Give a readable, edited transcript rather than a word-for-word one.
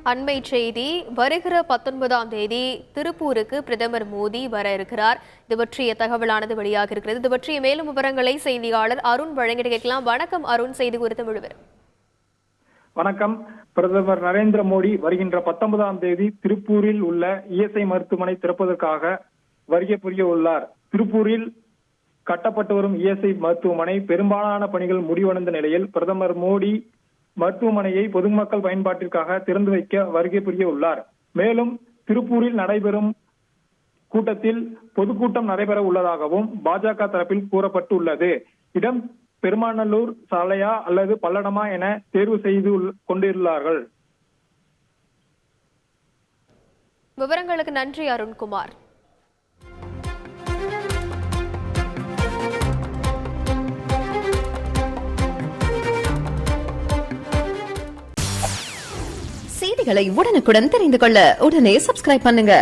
அண்மை செய்தி வருகிற 19ஆம் தேதி திருப்பூருக்கு பிரதமர் மோடி வர இருக்கிறார். இது பற்றிய தகவலானது வெளியாக இருக்கிறது. இது பற்றிய மேலும் விவரங்களை செய்தியாளர் அருண் வழங்கிட கேட்கலாம். வணக்கம் அருண், செய்தி குறித்து முழுவதும். வணக்கம். பிரதமர் நரேந்திர மோடி வருகின்ற 19ஆம் தேதி திருப்பூரில் உள்ள இஎஸ்ஐ மருத்துவமனை திறப்பதற்காக வருகை புரிய உள்ளார். திருப்பூரில் கட்டப்பட்டு வரும் இஎஸ்ஐ மருத்துவமனை பெரும்பாலான பணிகள் முடிவடைந்த நிலையில் பிரதமர் மோடி மருத்துவமனையை பொதுமக்கள் பயன்பாட்டிற்காக திறந்து வைக்க வருகை புரிய உள்ளார். மேலும் திருப்பூரில் நடைபெறும் கூட்டத்தில் பொதுக்கூட்டம் நடைபெற உள்ளதாகவும் பாஜக தரப்பில் கூறப்பட்டுள்ளது. இடம் பெருமாநல்லூர் சாலையா அல்லது பல்லடமா என தேர்வு செய்து கொண்டுள்ளார்கள். விவரங்களுக்கு நன்றி அருண்குமார். செய்திகளை உடனுக்குடன் தெரிந்து கொள்ள உடனே சப்ஸ்கிரைப் பண்ணுங்க.